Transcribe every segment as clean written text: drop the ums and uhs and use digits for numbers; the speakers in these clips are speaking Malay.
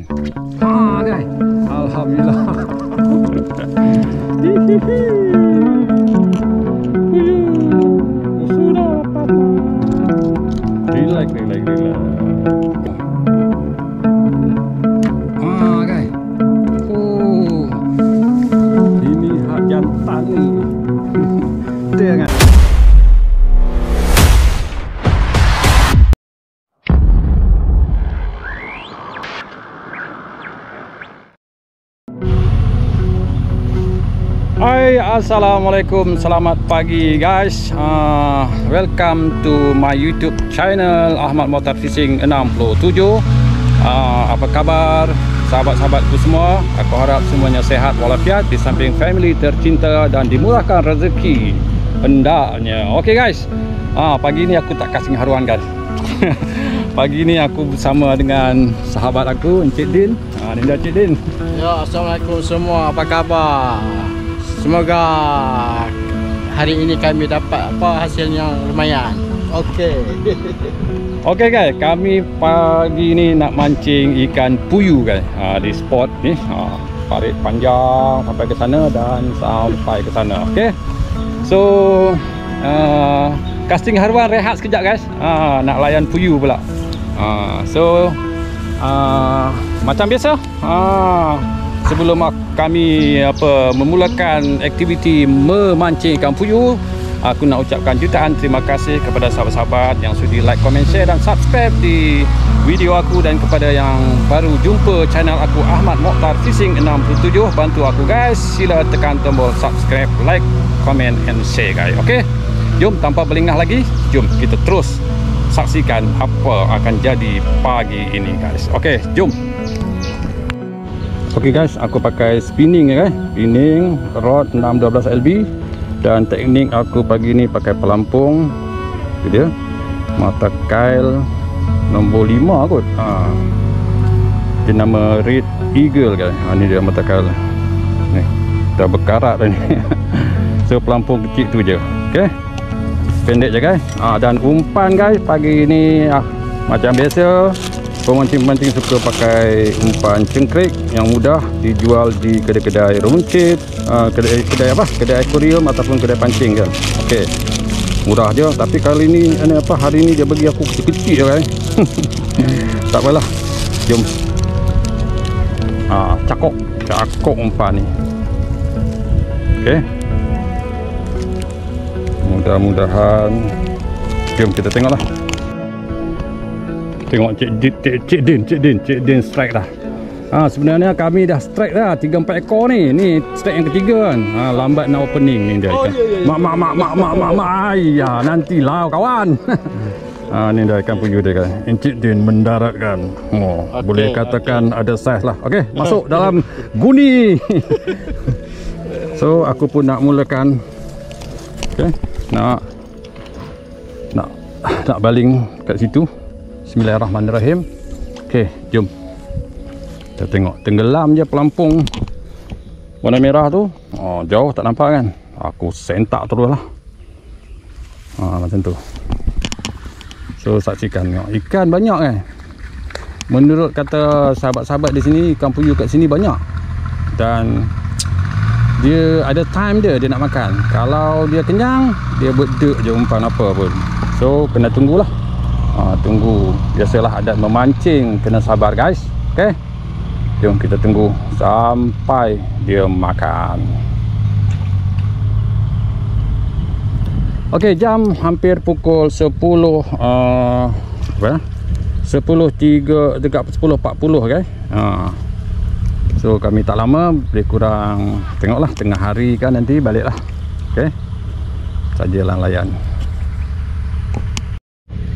guys. Guys. Alhamdulillah. Sudah dapat. Relax. Guys. Ini hak jantan ni. Tengok. Hai, assalamualaikum, selamat pagi guys. Welcome to my YouTube channel Ahmad Motor Fishing 67. Apa kabar sahabat-sahabatku semua? Aku harap semuanya sehat walafiat, di samping family tercinta dan dimurahkan rezeki hendaknya. Okey guys, pagi ni aku tak kasih haruan guys. Pagi ni aku bersama dengan sahabat aku Encik Din. Ni dah Encik Din. Ya, assalamualaikum semua, apa khabar? Semoga hari ini kami dapat hasil yang lumayan. Okey. Okey guys, kami pagi ni nak mancing ikan puyuh guys. Di spot ni, parit panjang sampai ke sana dan sampai ke sana. Okey. So casting haruan rehat sekejap guys. Nak layan puyuh pula. Macam biasa, sebelum kami memulakan aktiviti memancing ikan puyuh, aku nak ucapkan jutaan terima kasih kepada sahabat-sahabat yang sudi like, komen, share dan subscribe di video aku, dan kepada yang baru jumpa channel aku Ahmad Mokhtar Fishing 67, bantu aku guys, sila tekan tombol subscribe, like, komen and share guys. Okey, jom tanpa berlengah lagi, jom kita terus saksikan apa akan jadi pagi ini guys. Okey, jom. Okey guys, aku pakai spinning ya guys. Spinning rod 612 LB, dan teknik aku pagi ni pakai pelampung. Itu dia. Mata kail nombor 5 kot. Dia nama Red Eagle guys. Ni dia mata kail. Ni dah berkarat dah ni. So pelampung kecil tu je. Okey. Pendek je guys. Dan umpan guys pagi ni macam biasa, pemancing-pemancing suka pakai umpan cengkrik yang mudah dijual di kedai-kedai runcit, kedai akuarium ataupun kedai pancing kan. Okey, murah je, tapi kali ni hari ni dia bagi aku kecil-kecil je kan. Tak apalah, jom. Cakok umpan ni. Okey, mudah-mudahan, jom kita tengoklah. Tengok Cik Din strike dah. Sebenarnya kami dah strike dah 3-4 ekor ni. Ni strike yang ketiga kan. Lambat nak opening ni dia. Mak. Nantilah kawan. Ni dah ikan puyuh dia kan. Encik Din mendaratkan. Boleh katakan ada saiz lah. Okey, masuk dalam guni. So aku pun nak mulakan. Okey, nak baling kat situ. Bismillahirrahmanirrahim. Okey, jom. Kita tengok. Tenggelam je pelampung warna merah tu. Jauh tak nampak kan. Aku sentak terus lah. Macam tu. So saksikan. Ikan banyak kan. Menurut kata sahabat-sahabat di sini, ikan puyuh kat sini banyak. Dan dia ada time dia nak makan. Kalau dia kenyang, dia berdek je umpan apa pun. So kena tunggulah. Tunggu. Biasalah adat memancing, kena sabar guys. Okey, jom kita tunggu sampai dia makan. Okey, jam hampir pukul 10 10.40 guys. So kami tak lama, lebih kurang tengoklah tengah hari kan, nanti baliklah. Okey, sajalah layan.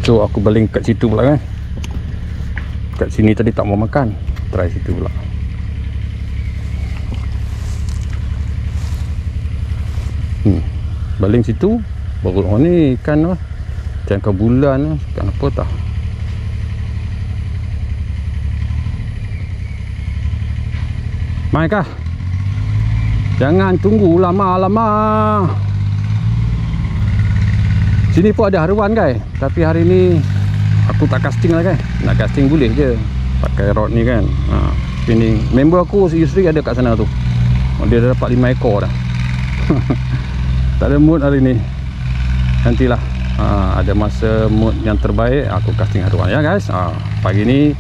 So aku baling kat situ pula kan. Kat sini tadi tak mau makan. Try situ pula. Baling situ. Baru ni ikan lah. Ikan bulan lah. Ikan apa tak. Mai kah? Jangan tunggu lama-lama. Sini pun ada haruan guys, tapi hari ni aku tak casting lah guys. Nak casting boleh je, pakai rod ni kan. Spinning. Member aku Yusri ada kat sana tu. Dia dah dapat 5 ekor dah. Tak ada mood hari ni. Nantilah ada masa mood yang terbaik aku casting haruan ya guys. Pagi ni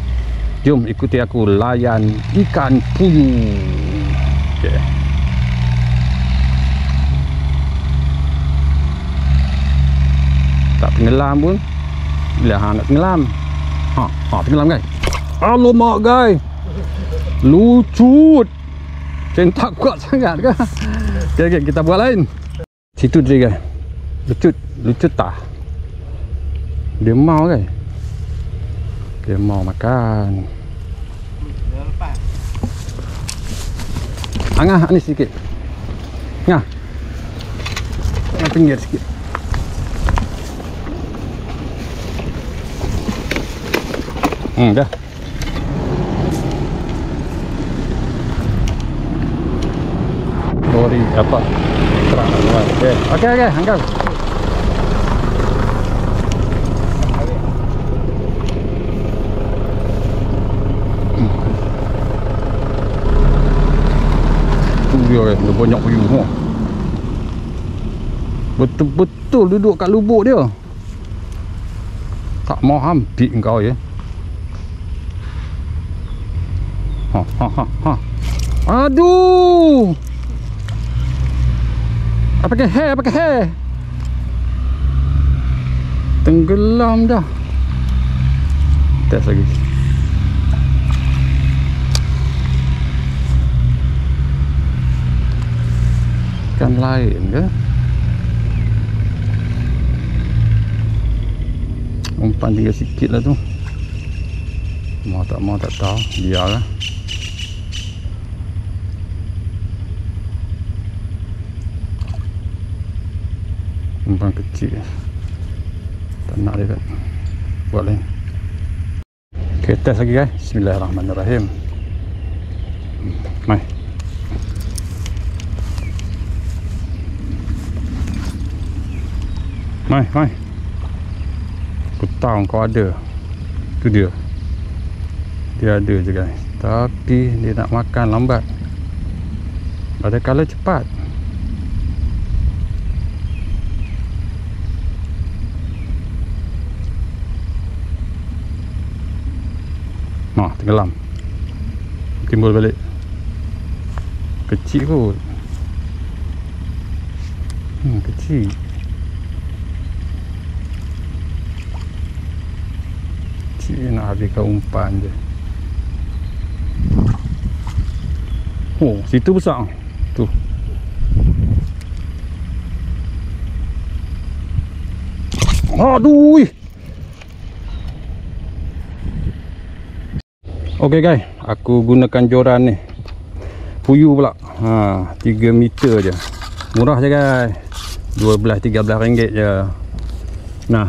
jom ikuti aku layan ikan puyuh. Okay. Tak tenggelam pun. Bila nak tenggelam. Tenggelam guys. Alamak guys. Lucut. Centak kuat sangat ke? Okay, kita buat lain. Situ dia guys. Lucut tak? Dia mau guys. Dia mau makan. Angah ni sikit. Ngah. Ngah pinggir sikit. Dah. Lori apa? Terang lah. Okey, angkat. Dia banyak puyuh. Betul-betul duduk kat lubuk dia. Tak mau hampir kau ya. Aduh. Pakai hair. Tenggelam dah. Tes lagi. Ikan lain ke? Umpan tinggal sikit lah tu. Mau tak tahu. Biarlah. Umpan kecil. Tak nak dia kan. Buat lain. Okay, test lagi guys. Bismillahirrahmanirrahim. Mai. Mai. Aku tahu kau ada. Tu dia. Dia ada je guys. Tapi dia nak makan lambat. Ada kala cepat. Tenggelam. Timbul balik. Kecil kot. Kecil. Nak habiskan umpan je. Situ besar tu. Aduh. Okey guys, aku gunakan joran ni. Puyuh pula. 3 meter je. Murah je guys. 12-13 ringgit je. Nah.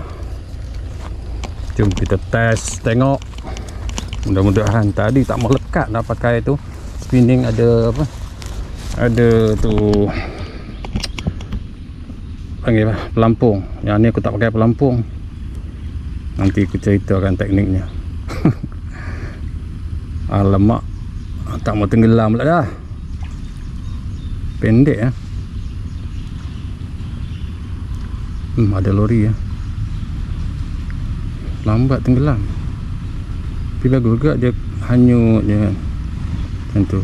Jom kita test tengok. Mudah-mudahan tadi tak melekat dah pakai tu. Spinning ada apa? Ada tu panggil apa? Pelampung. Yang ni aku tak pakai pelampung. Nanti aku ceritakan tekniknya. Alamak. Tak mau tenggelam pula dah. Pendek ya. Ada lori ya. Lambat tenggelam. Tapi bagus juga dia hanyut je kan. Macam tu.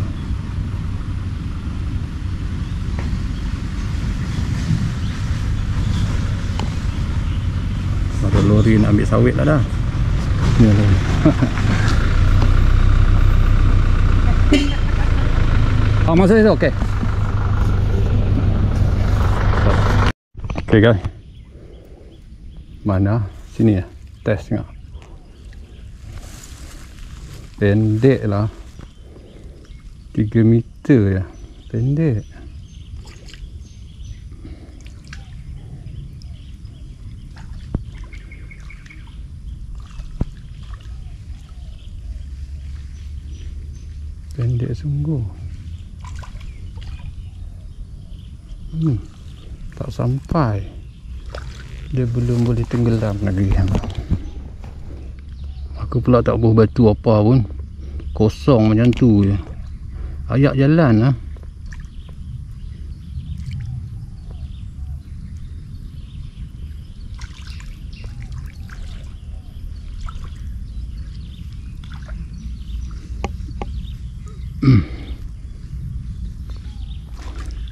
Ada lori nak ambil sawit lah dah. Ni lori. Masa itu okey. Okey guys. Mana? Sini ya. Test tengok. Pendek lah. 3 meter ya. Pendek. Pendek sungguh. Tak sampai. Dia belum boleh tenggelam lagi. Aku pula tak buh batu apa pun. kosong macam tu je. Ayak jalan lah.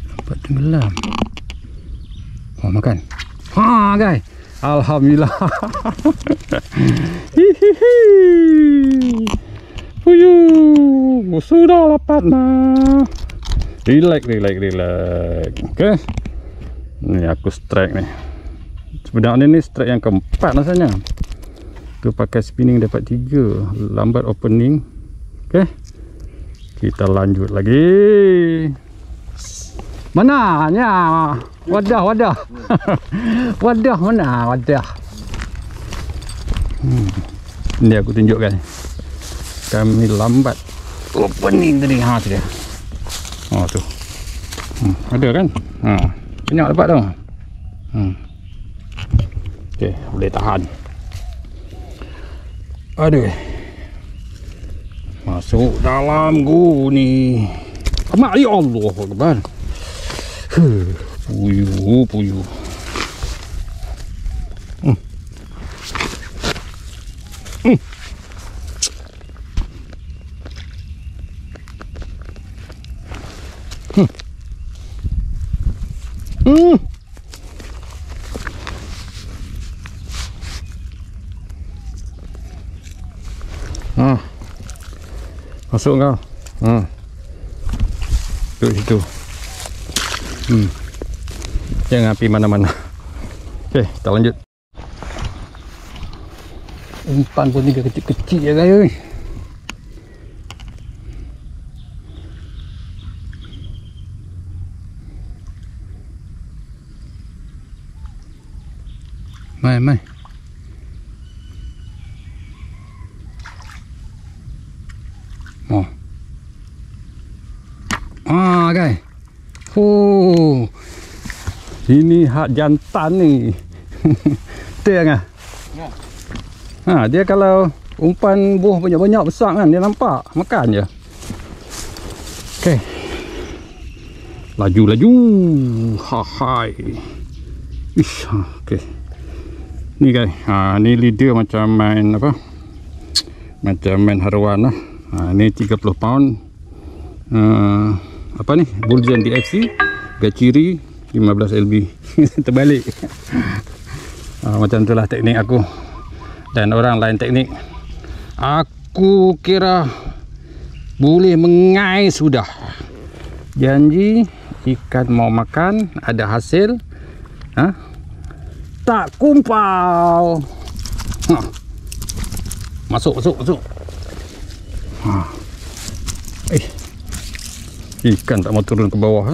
Nampak tenggelam. Oh, makan. Ha guys. Alhamdulillah. Hihihi. Puyuh. Sudah dapat nah. Relax. Okay. Ni aku strike ni. Sebenarnya ni strike yang keempat rasanya. Tu pakai spinning dapat 3. Lambat opening. Okay. Kita lanjut lagi. Mana? Ya. Wadah. Wadah mana? Wadah. Ini aku tunjukkan. Kami lambat opening tadi. Ha tu dia. Oh tu. Ada kan? Ha. Banyak dapat tu. Okey, boleh tahan. Aduh. Masuk dalam ni. Amak ya Allah Akbar. Puyuh. Masuk kau. Duduk situ. Jangan pergi mana-mana. Okey, kita lanjut. Umpan pun tiga kecil-kecil je guys. Mai. Oh. Guys. Oh. Ini hak jantan ni. Betul kan? Ya. Ha, dia kalau umpan buah banyak-banyak besar kan, dia nampak makan je. Okey. Laju. Hai. Ish, okey. Ni guys, ni leader macam main apa? Macam main haruan lah. Ni 30 pound. Apa ni? Buljan DFC, Gachiri 15 LB. Terbalik. Macam itulah teknik aku. Dan orang lain teknik. Aku kira boleh mengais sudah. Janji ikan mau makan, ada hasil. Tak kumpal. Masuk. Ikan tak mau turun ke bawah.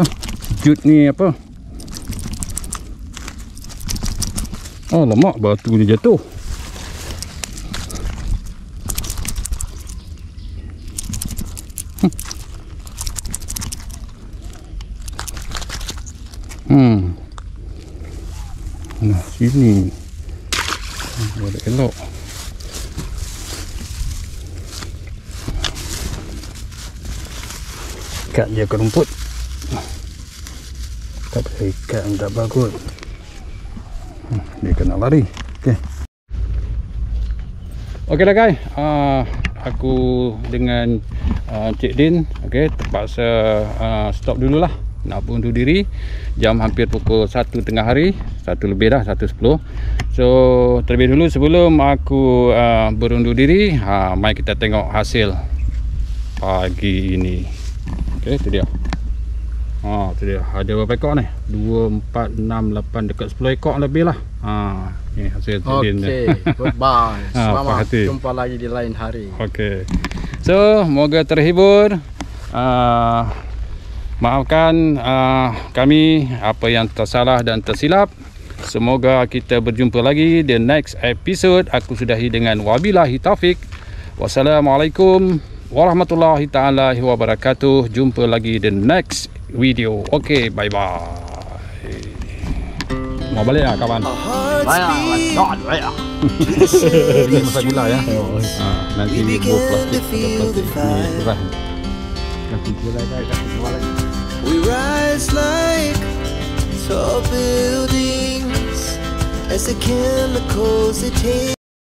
Jut ni apa? Oh, lemak batu dia jatuh. Nah, sini. Boleh elok. Ikat dia ke rumput. Tak boleh ikat, tak bagus. Dia kena lari. Okey dah guys. Aku dengan Cik Din terpaksa stop dululah. Nak undur diri. Jam hampir pukul 1 tengah hari, 1 lebih dah, 1.10. So terlebih dulu sebelum aku berundur diri, mari kita tengok hasil pagi ini. Okey, tu dia. Tu dia. Ada berapa ekor ni? 2, 4, 6, 8, dekat 10 ekor lebih lah. Ni hasil Cik Din. Okey, goodbye. Selamat jumpa lagi di lain hari. Okey. So, moga terhibur. Maafkan kami apa yang tersalah dan tersilap. Semoga kita berjumpa lagi di next episode. Aku sudahi dengan wabillahi taufik. Wassalamualaikum warahmatullahi taala wabarakatuh. Jumpa lagi di next video. Okey, bye bye. Mau balik lah kawan. Banyak. Pasal gula ya. Nanti buah plastik ni beras. Kasih gula lagi. We rise like tall buildings as the chemicals they take.